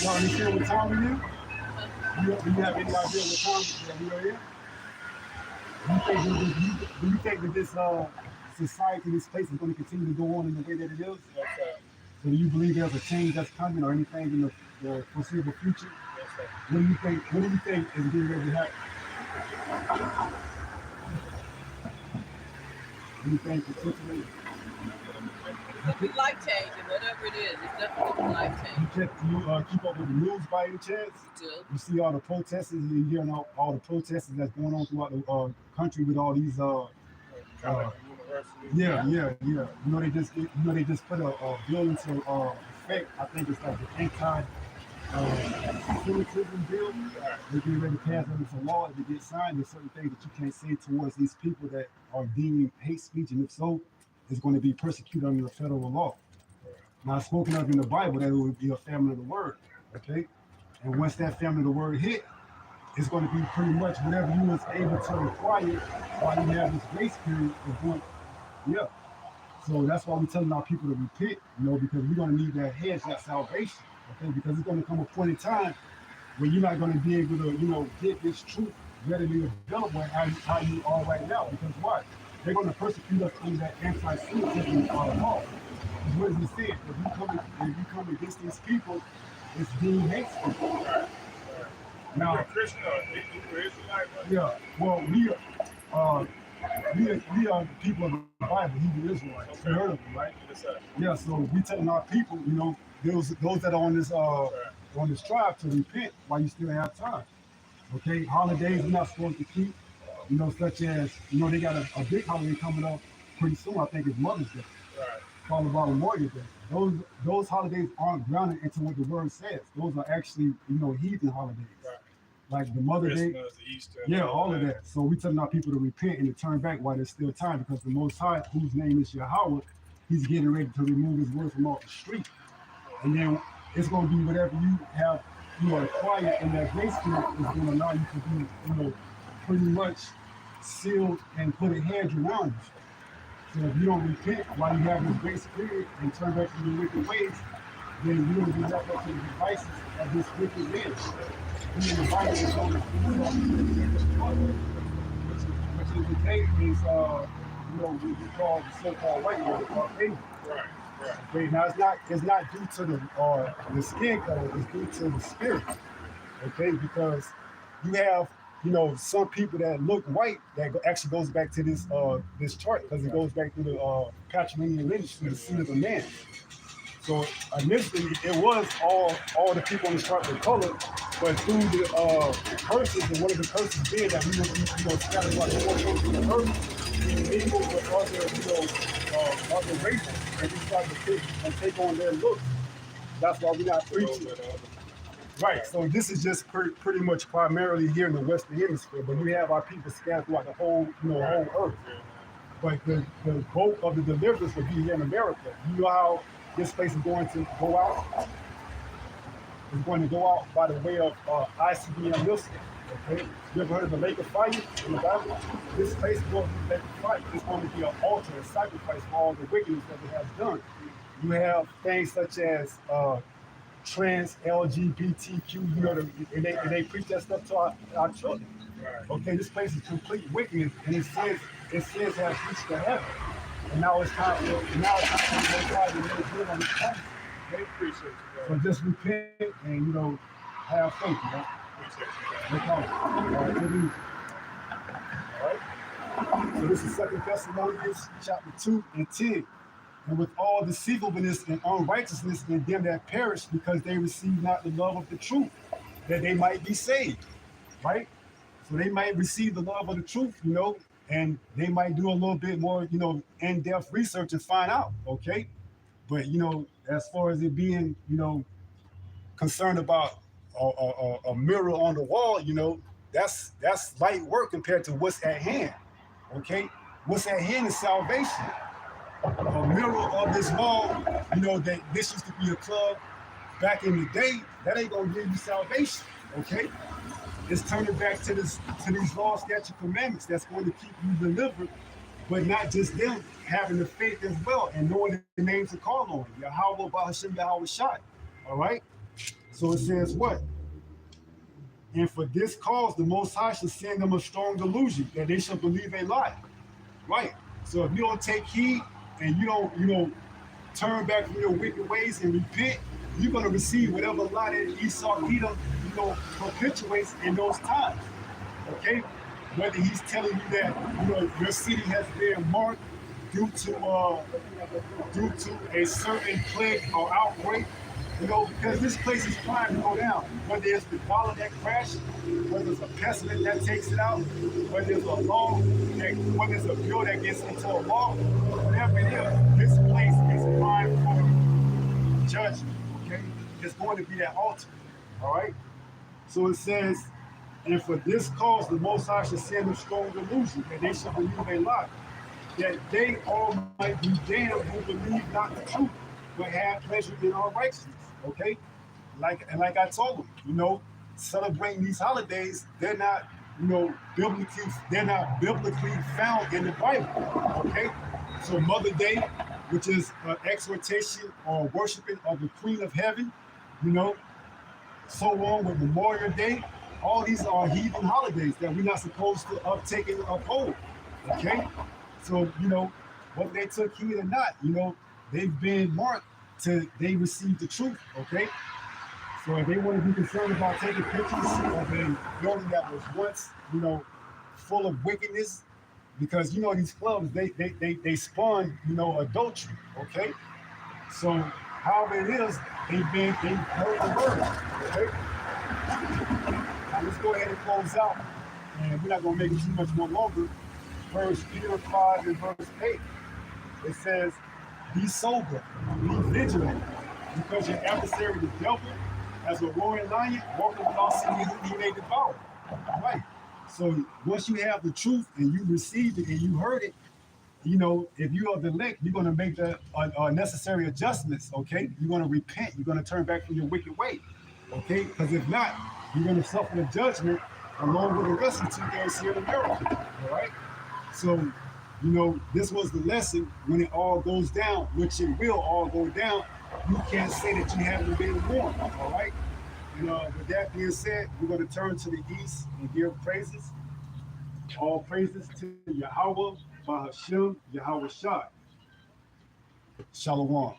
Y'all understand what time we in? Do you have any idea what time that we are in? Do you think that this society, this place is going to continue to go on in the way that it is? Yes, sir. So do you believe there's a change that's coming or anything in the foreseeable future? Yes, sir. What do you think is getting ready to happen? Do you think potentially It's gonna be life changing, whatever it is. It's definitely gonna be life changing. you keep up with the news by any chance? You do. You see all the protests, and you hearing all the protests that's going on throughout the country with all these College and university. yeah, Yeah. yeah, yeah. They just put a bill into effect. I think it's like the anti-Semitism bill. Right. They're getting ready to pass it into law. If it gets signed, there's certain things that you can't say towards these people that are deemed hate speech, and if so, it's going to be persecuted under the federal law. Now, it's spoken of in the Bible that it would be a family of the word. Okay, and once that family of the word hit, it's going to be pretty much whatever you was able to acquire while you have this grace period is going. Yeah. So that's why we're telling our people to repent, because we're going to need that hedge, that salvation, okay? Because it's going to come a point in time where you're not going to be able to, get this truth readily available how you are right now. Because why? They're going to persecute us under that anti-Semitism law. Because what does it say? If you come against these people, it's deemed hate speech. Right. You're a Now, Christian or you're Israelite, but yeah, well, uh, we are the people of the Bible, Hebrew Israelites. You heard of them, right? yes, sir. Yeah, so we telling our people, those that are Right. on this tribe to repent while you still have time. Okay, holidays we're not supposed to keep, such as they got a big holiday coming up pretty soon. I think it's Mother's Day, Right. followed by Memorial Day. Those holidays aren't grounded into what the word says. Those are actually heathen holidays, Right. like the Mother Day. Christmas, Easter, and Yeah, all of that. So we telling our people to repent and to turn back while there's still time, because the Most High, whose name is Yahweh, He's getting ready to remove His word from off the street, and then it's going to be whatever you are acquired in that grace period is going to allow you to be, pretty much sealed and put a hedge around you. So if you don't repent while you have this grace period and turn back to your wicked ways, then you're going to be left up to the devices of this wicked man. Being invited is on which is the case is what we call the so-called white man, or Asian. Right. Right. Okay, now it's not due to the skin color, it's due to the spirit. Okay, because you have some people that look white that actually goes back to this chart, because it goes back to the patrilineal lineage, to the seed of the man. So initially, it was all the people on the chart were colored, but through the curses, and one of the curses being that we would be, scattered like four corners of the earth, we mingle with other races, and we start to take on their looks. That's why we're not A little preaching. bit of Right. So this is just pretty much primarily here in the Western Hemisphere, but we have our people scattered throughout the whole earth. But the bulk of the deliverance will be here in America. You know how this place is going to go out? It's going to go out by the way of ICBM missile. Okay? You ever heard of the lake of fire in the Bible? This place is going to be the lake of fire. It's going to be an altar, a sacrifice for all the wickedness that it has done. You have things such as trans, LGBTQ, and they preach that stuff to our children. Right. Okay, this place is complete wickedness, and it says it has reached to heaven. And now it's time for God to really good on this planet. Okay? Appreciate you, So bro. just repent and have faith, Appreciate you, No problem. All right, good news. All right. So this is Second Thessalonians chapter 2 and 10. And with all deceivableness and unrighteousness in them that perish, because they receive not the love of the truth, that they might be saved. Right? So they might receive the love of the truth, and they might do a little bit more, in-depth research and find out, okay? But as far as it being, concerned about a mirror on the wall, that's light work compared to what's at hand, okay? What's at hand is salvation. A mirror on this wall, that this used to be a club back in the day, that ain't gonna give you salvation, okay? It's turning back to these law, statute, commandments that's going to keep you delivered, but not just them, having the faith as well and knowing the names to call on. Yahweh, Bahashem, Yahweh Shai. All right? So it says what? And for this cause, the Most High shall send them a strong delusion that they shall believe a lie. Right. So if you don't take heed and you don't, turn back from your wicked ways and repent, you're going to receive whatever lie that Esau Edom, perpetuates in those times. Okay? Whether he's telling you that, your city has been marked due to uh, due to a certain plague or outbreak, because this place is trying to go down. Whether it's the dollar that crashed, whether it's a pestilence that takes it out, whether it's a law, whether it's a bill that gets into a law, whatever it is, this place is prime for judgment. Okay, it's going to be that altar. All right. So it says, and for this cause the Most High shall send a strong delusion, and they shall believe a lie, that they all might be damned who believe not the truth, but have pleasure in unrighteousness. Okay? Like I told them, celebrating these holidays, they're not biblically found in the Bible. Okay? So Mother Day, which is an exhortation or worshiping of the Queen of Heaven, you know, so on with Memorial Day. All these are heathen holidays that we're not supposed to uptake and uphold. Okay? So, whether they took heed or not, they've been marked to they received the truth. Okay? So if they want to be concerned about taking pictures of a building that was once, full of wickedness, because these clubs they spawn, adultery. Okay? So however it is, they've heard the word. Okay? Now let's go ahead and close out, and we're not going to make it too much more longer. First Peter 5 and verse 8, it says, "Be sober, be vigilant, because your adversary, the devil, as a roaring lion, walking about seeking whom he may devour." Right. So once you have the truth and you received it and you heard it, if you are the elect, you're going to make the necessary adjustments. Okay, you're going to repent. You're going to turn back from your wicked way. Okay, because if not, you're going to suffer the judgment along with the rest of the 2 days here in America. All right. So, this was the lesson. When it all goes down, which it will all go down, you can't say that you haven't been warned. All right. And with that being said, we're going to turn to the east and give praises. All praises to Yahweh, Bahashem, Yahweh Shai. Shalom.